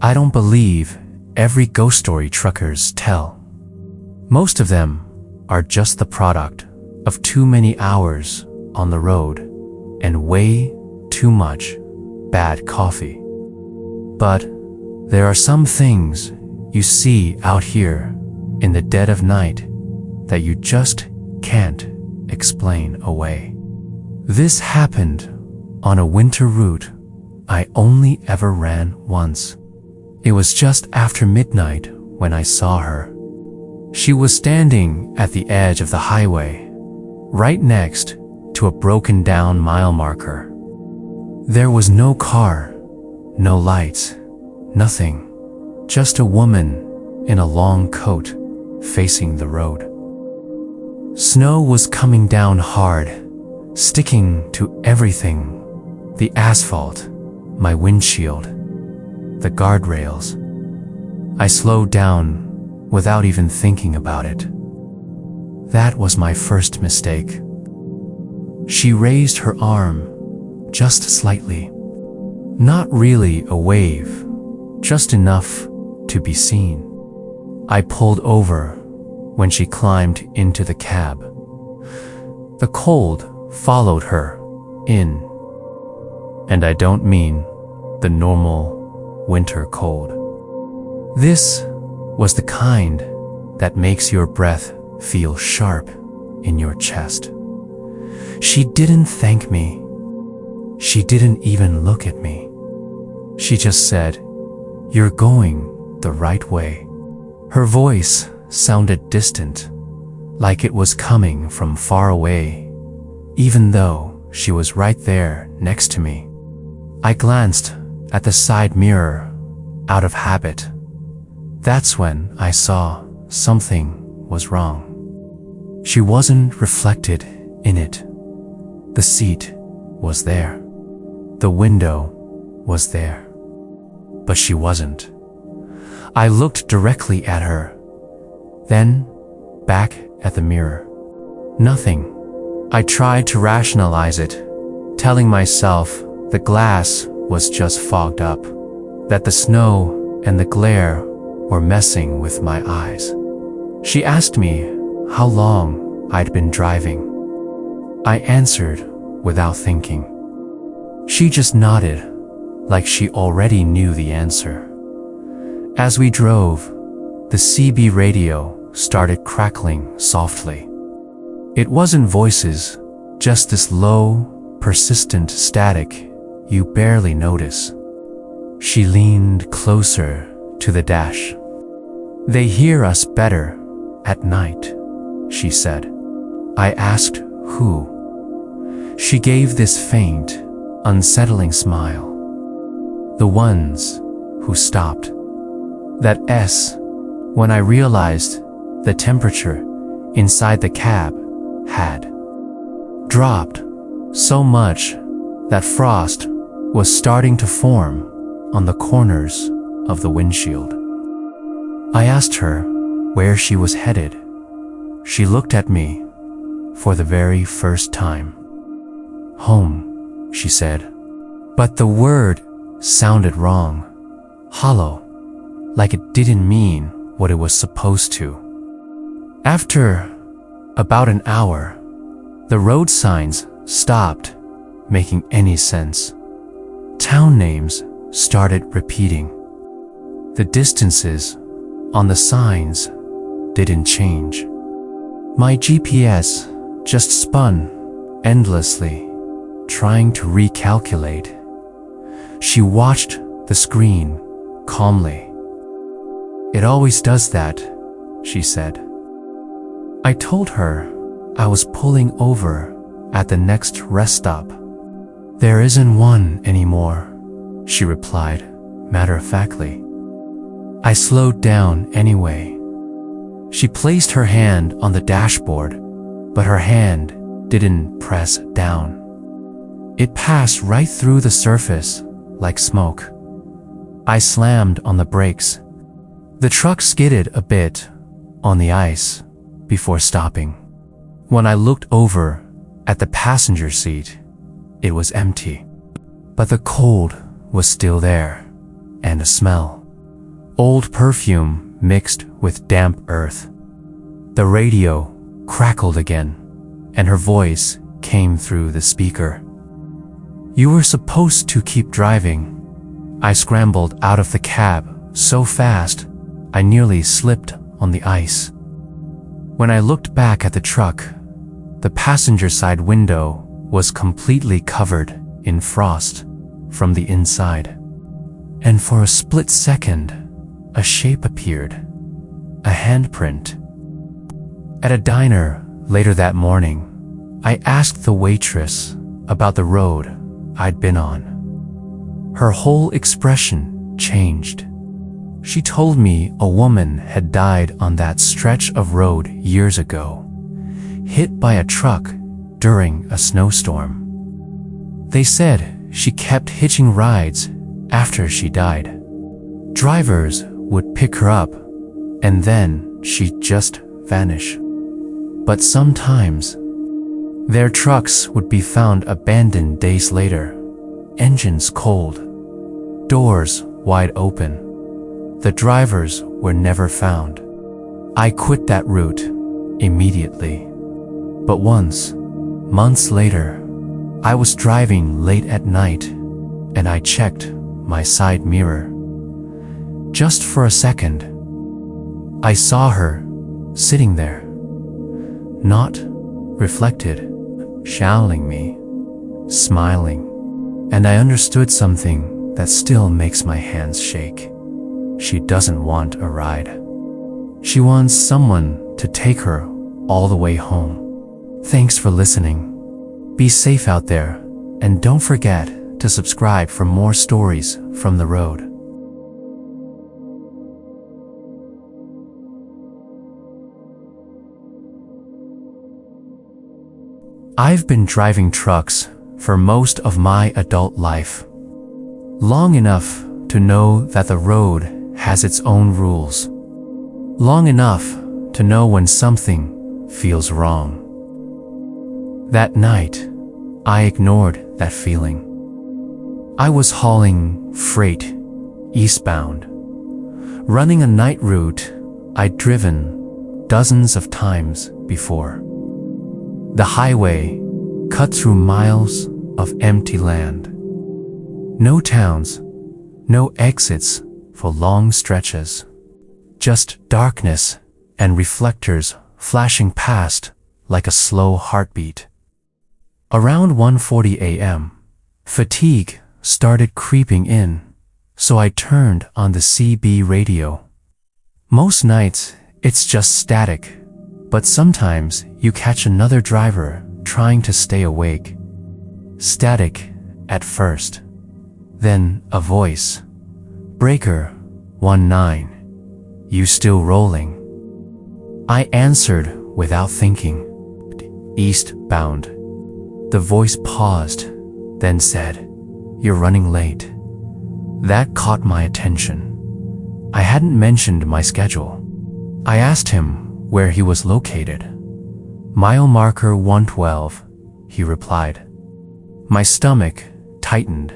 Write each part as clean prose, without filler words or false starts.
I don't believe every ghost story truckers tell. Most of them are just the product of too many hours on the road and way too much bad coffee. But there are some things you see out here in the dead of night that you just can't explain away. This happened on a winter route I only ever ran once. It was just after midnight when I saw her. She was standing at the edge of the highway, right next to a broken down mile marker. There was no car, no lights, nothing. Just a woman in a long coat facing the road. Snow was coming down hard, sticking to everything. The asphalt, my windshield, the guardrails. I slowed down without even thinking about it. That was my first mistake. She raised her arm just slightly. Not really a wave, just enough to be seen. I pulled over when she climbed into the cab. The cold followed her in. And I don't mean the normal winter cold. This was the kind that makes your breath feel sharp in your chest. She didn't thank me. She didn't even look at me. She just said, "You're going the right way." Her voice sounded distant, like it was coming from far away, even though she was right there next to me. I glanced at the side mirror out of habit. That's when I saw something was wrong. She wasn't reflected in it. The seat was there. The window was there. But she wasn't. I looked directly at her, then back at the mirror. Nothing. I tried to rationalize it, telling myself the glass was just fogged up, that the snow and the glare were messing with my eyes. She asked me how long I'd been driving. I answered without thinking. She just nodded, like she already knew the answer. As we drove, the CB radio started crackling softly. It wasn't voices, just this low, persistent static you barely notice. She leaned closer to the dash. "They hear us better at night," she said. I asked who. She gave this faint, unsettling smile. "The ones who stopped." That S, when I realized the temperature inside the cab had dropped so much that frost was starting to form on the corners of the windshield. I asked her where she was headed. She looked at me for the very first time. "Home," she said. But the word sounded wrong, hollow, like it didn't mean what it was supposed to. After about an hour, the road signs stopped making any sense. Town names started repeating. The distances on the signs didn't change. My GPS just spun endlessly, trying to recalculate. She watched the screen calmly. "It always does that," she said. I told her I was pulling over at the next rest stop. "There isn't one anymore," she replied matter-of-factly. I slowed down anyway. She placed her hand on the dashboard, but her hand didn't press down. It passed right through the surface like smoke. I slammed on the brakes. The truck skidded a bit on the ice before stopping. When I looked over at the passenger seat, it was empty. But the cold was still there, and the smell. old perfume mixed with damp earth. The radio crackled again, and her voice came through the speaker. "You were supposed to keep driving." I scrambled out of the cab so fast I nearly slipped on the ice. When I looked back at the truck, the passenger side window was completely covered in frost from the inside. And for a split second, a shape appeared, a handprint. At a diner later that morning, I asked the waitress about the road I'd been on. Her whole expression changed. She told me a woman had died on that stretch of road years ago, hit by a truck during a snowstorm. They said she kept hitching rides after she died. Drivers would pick her up, and then she'd just vanish. But sometimes, their trucks would be found abandoned days later, engines cold, doors wide open. The drivers were never found. I quit that route immediately. But once, months later, I was driving late at night and I checked my side mirror. Just for a second, I saw her sitting there, not reflected, showering me, smiling, and I understood something that still makes my hands shake. She doesn't want a ride. She wants someone to take her all the way home. Thanks for listening. Be safe out there, and don't forget to subscribe for more stories from the road. I've been driving trucks for most of my adult life. Long enough to know that the road has its own rules. Long enough to know when something feels wrong. That night, I ignored that feeling. I was hauling freight eastbound, running a night route I'd driven dozens of times before. The highway cut through miles of empty land. No towns, no exits for long stretches. Just darkness and reflectors flashing past like a slow heartbeat. Around 1:40 a.m., fatigue started creeping in, so I turned on the CB radio. Most nights, it's just static, but sometimes you catch another driver trying to stay awake. Static at first, then a voice. "Breaker 19, you still rolling?" I answered without thinking. "Eastbound." The voice paused, then said, "You're running late." That caught my attention. I hadn't mentioned my schedule. I asked him where he was located. "Mile marker 112, he replied. My stomach tightened.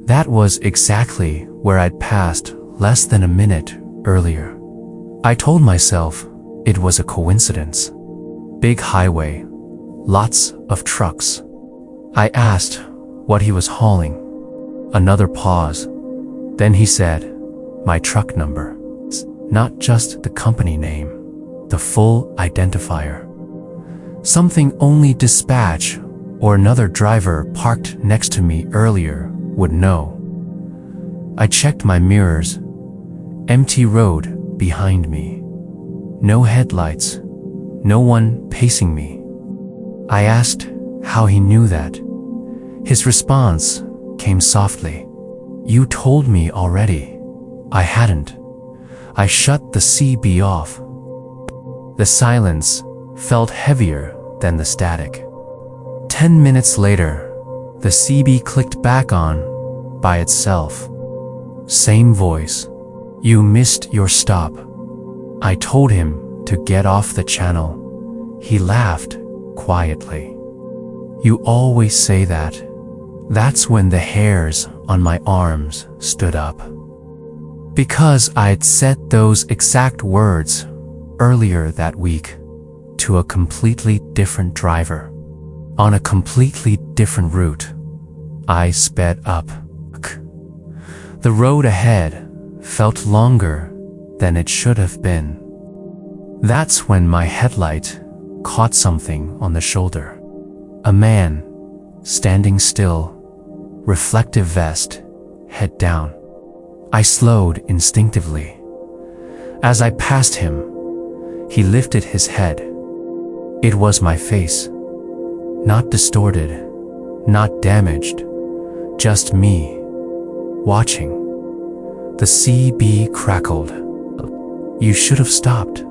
That was exactly where I'd passed less than a minute earlier. I told myself it was a coincidence. Big highway, lots of trucks. I asked what he was hauling. Another pause. Then he said, "My truck number." Not just the company name, the full identifier. Something only dispatch or another driver parked next to me earlier would know. I checked my mirrors. Empty road behind me. No headlights. No one pacing me. I asked how he knew that. His response came softly. "You told me already." I hadn't. I shut the CB off. The silence felt heavier than the static. 10 minutes later, the CB clicked back on by itself. Same voice. "You missed your stop." I told him to get off the channel. He laughed quietly. "You always say that." That's when the hairs on my arms stood up. Because I'd said those exact words earlier that week to a completely different driver on a completely different route. I sped up. The road ahead felt longer than it should have been. That's when my headlight caught something on the shoulder. A man, standing still, reflective vest, head down. I slowed instinctively. As I passed him, he lifted his head. It was my face. Not distorted, not damaged, just me, watching. The CB crackled. You should have stopped.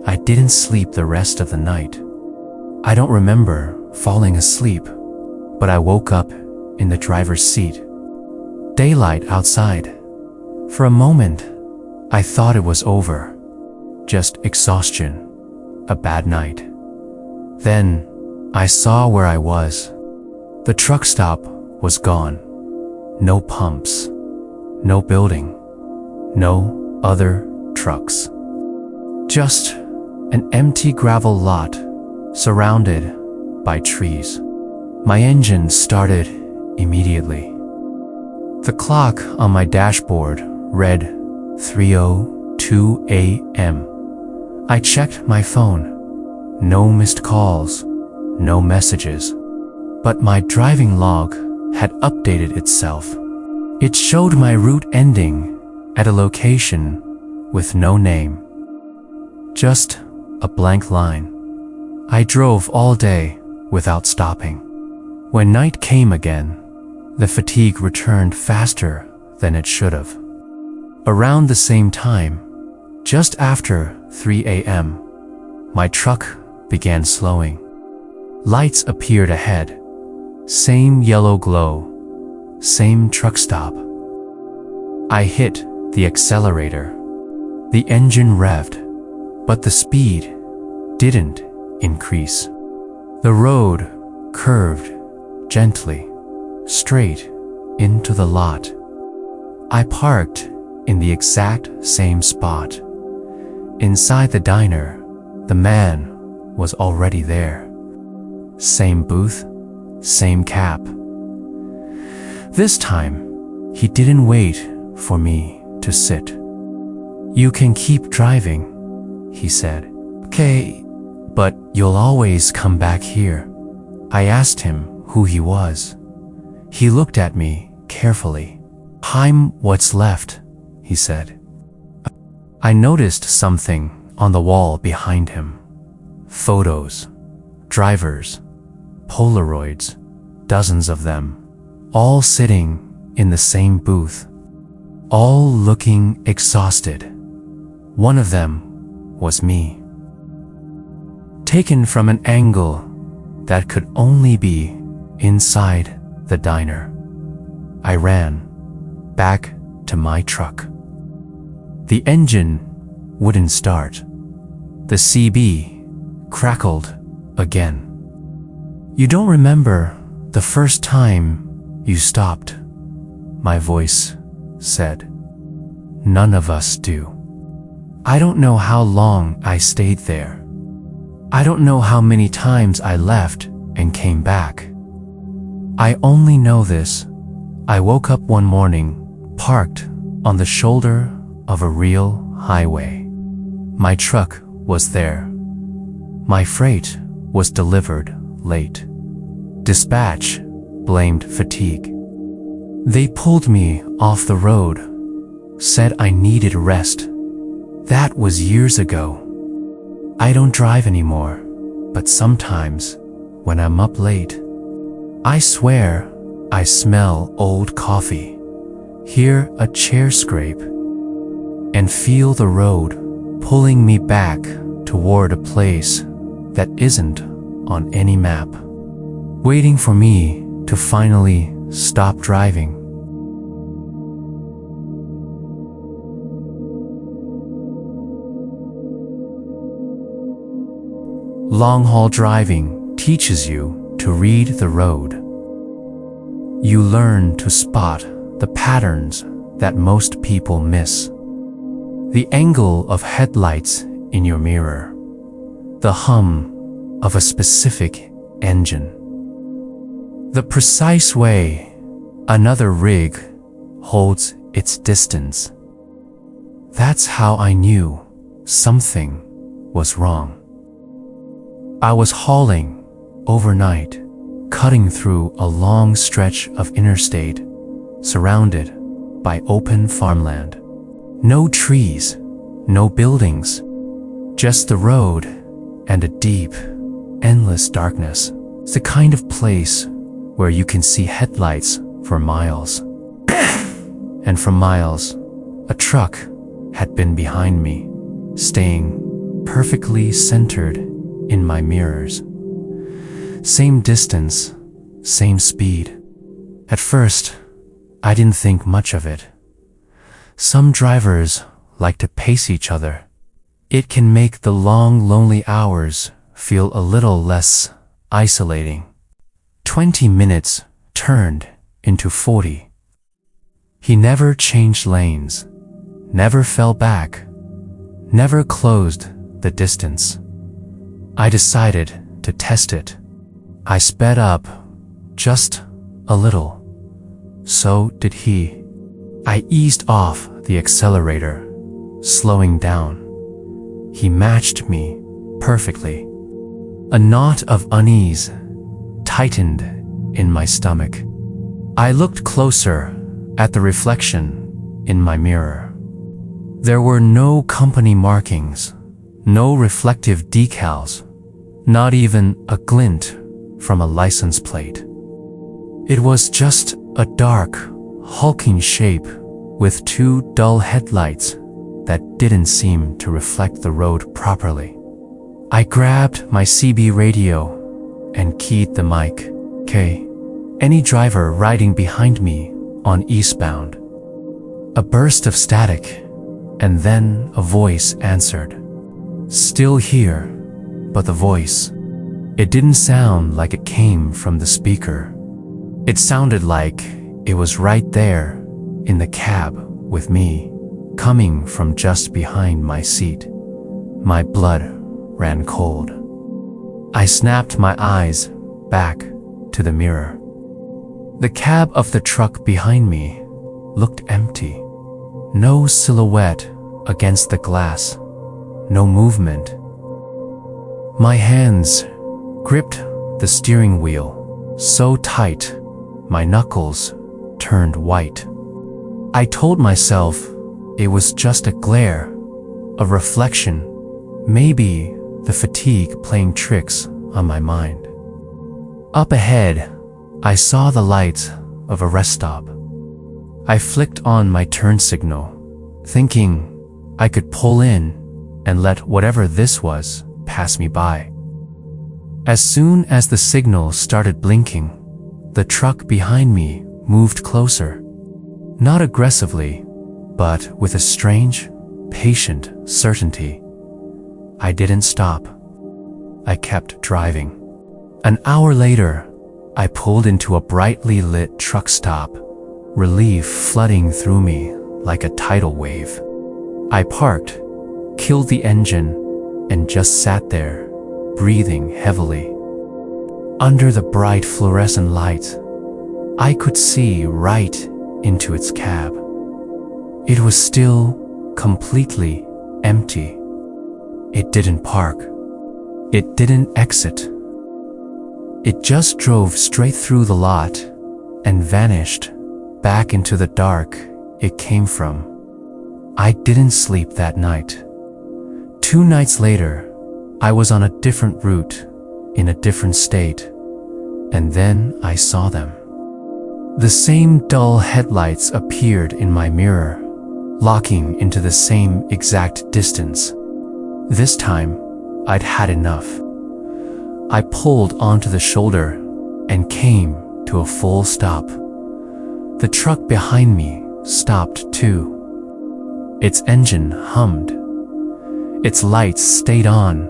I didn't sleep the rest of the night. I don't remember falling asleep, but I woke up in the driver's seat. Daylight outside. For a moment, I thought it was over. Just exhaustion, a bad night. Then, I saw where I was. The truck stop was gone. No pumps, no building, no other trucks. Just an empty gravel lot surrounded by trees. My engine started immediately. The clock on my dashboard read 3:02 a.m. I checked my phone. No missed calls, no messages. But my driving log had updated itself. It showed my route ending at a location with no name. Just a blank line. I drove all day without stopping. When night came again, the fatigue returned faster than it should have. Around the same time, just after 3 a.m., my truck began slowing. Lights appeared ahead. Same yellow glow. Same truck stop. I hit the accelerator. The engine revved, but the speed didn't increase. The road curved gently, straight into the lot. I parked in the exact same spot. Inside the diner, the man was already there. Same booth, same cap. This time, he didn't wait for me to sit. You can keep driving, he said. Okay, but you'll always come back here. I asked him who he was. He looked at me carefully. I'm what's left, he said. I noticed something on the wall behind him. Photos, drivers, Polaroids, dozens of them, all sitting in the same booth, all looking exhausted. One of them was me. Taken from an angle that could only be inside the diner. I ran back to my truck. The engine wouldn't start. The CB crackled again. You don't remember the first time you stopped, my voice said. None of us do. I don't know how long I stayed there. I don't know how many times I left and came back. I only know this. I woke up one morning, parked on the shoulder of a real highway. My truck was there. My freight was delivered late. Dispatch blamed fatigue. They pulled me off the road, said I needed rest. That was years ago. I don't drive anymore, but sometimes, when I'm up late, I swear I smell old coffee, hear a chair scrape, and feel the road pulling me back toward a place that isn't on any map, waiting for me to finally stop driving. Long-haul driving teaches you to read the road. You learn to spot the patterns that most people miss. The angle of headlights in your mirror. The hum of a specific engine. The precise way another rig holds its distance. That's how I knew something was wrong. I was hauling overnight, cutting through a long stretch of interstate, surrounded by open farmland. No trees, no buildings, just the road and a deep, endless darkness. It's the kind of place where you can see headlights for miles. And for miles, a truck had been behind me, staying perfectly centered in my mirrors. Same distance, same speed. At first, I didn't think much of it. Some drivers like to pace each other. It can make the long, lonely hours feel a little less isolating. 20 minutes turned into 40. He never changed lanes, never fell back, never closed the distance. I decided to test it. I sped up just a little. So did he. I eased off the accelerator, slowing down. He matched me perfectly. A knot of unease tightened in my stomach. I looked closer at the reflection in my mirror. There were no company markings, no reflective decals, not even a glint from a license plate. It was just a dark, hulking shape with two dull headlights that didn't seem to reflect the road properly. I grabbed my CB radio and keyed the mic. "K, any driver riding behind me on eastbound." A burst of static, and then a voice answered. Still here, but the voice, it didn't sound like it came from the speaker. It sounded like it was right there in the cab with me, coming from just behind my seat. My blood ran cold. I snapped my eyes back to the mirror. The cab of the truck behind me looked empty. No silhouette against the glass, no movement. My hands gripped the steering wheel so tight my knuckles turned white. I told myself it was just a glare, a reflection, maybe the fatigue playing tricks on my mind. Up ahead, I saw the lights of a rest stop. I flicked on my turn signal, thinking I could pull in and let whatever this was pass me by. As soon as the signal started blinking, the truck behind me moved closer. Not aggressively, but with a strange, patient certainty. I didn't stop. I kept driving. An hour later, I pulled into a brightly lit truck stop, relief flooding through me like a tidal wave. I parked, killed the engine, and just sat there, breathing heavily. Under the bright fluorescent lights, I could see right into its cab. It was still completely empty. It didn't park. It didn't exit. It just drove straight through the lot and vanished back into the dark it came from. I didn't sleep that night. 2 nights later, I was on a different route, in a different state, and then I saw them. The same dull headlights appeared in my mirror, locking into the same exact distance. This time, I'd had enough. I pulled onto the shoulder and came to a full stop. The truck behind me stopped too. Its engine hummed. Its lights stayed on,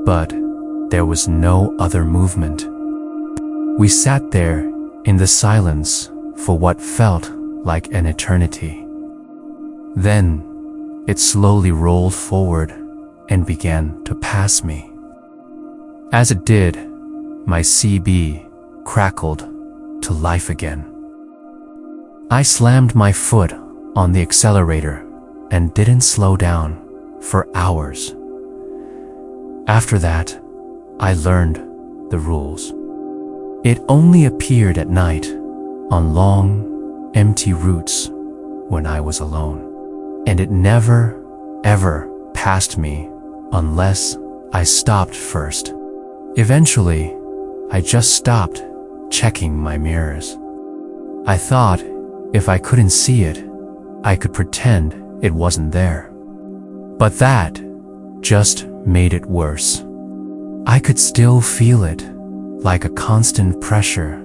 but there was no other movement. We sat there in the silence for what felt like an eternity. Then, it slowly rolled forward and began to pass me. As it did, my CB crackled to life again. I slammed my foot on the accelerator and didn't slow down for hours. After that, I learned the rules. It only appeared at night on long, empty routes when I was alone, and it never, ever passed me unless I stopped first. Eventually, I just stopped checking my mirrors. I thought if I couldn't see it, I could pretend it wasn't there. But that just made it worse. I could still feel it, like a constant pressure,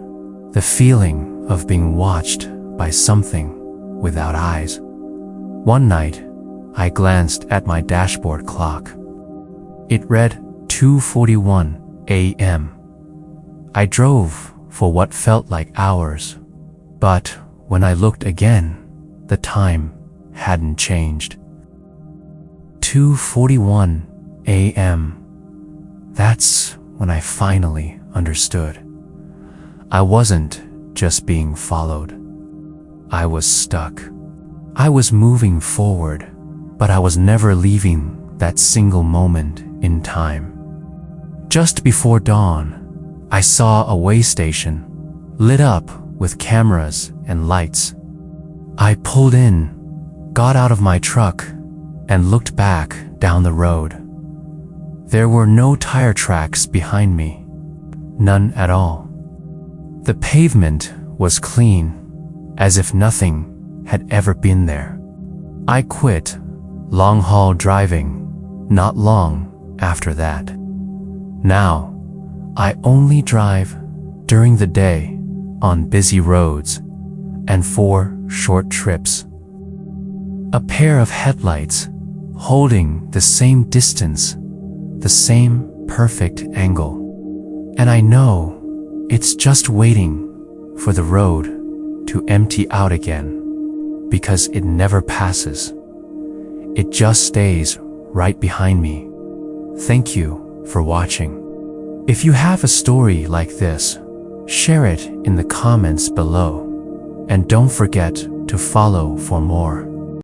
the feeling of being watched by something without eyes. One night, I glanced at my dashboard clock. It read 2:41 a.m. I drove for what felt like hours, but when I looked again, the time hadn't changed. 2:41 a.m. That's when I finally understood. I wasn't just being followed. I was stuck. I was moving forward, but I was never leaving that single moment in time. Just before dawn, I saw a way station lit up with cameras and lights. I pulled in, got out of my truck, and looked back down the road. There were no tire tracks behind me, none at all. The pavement was clean, as if nothing had ever been there. I quit long-haul driving not long after that. Now, I only drive during the day on busy roads and for short trips. A pair of headlights holding the same distance, the same perfect angle. And I know it's just waiting for the road to empty out again, because it never passes. It just stays right behind me. Thank you for watching. If you have a story like this, share it in the comments below. And don't forget to follow for more.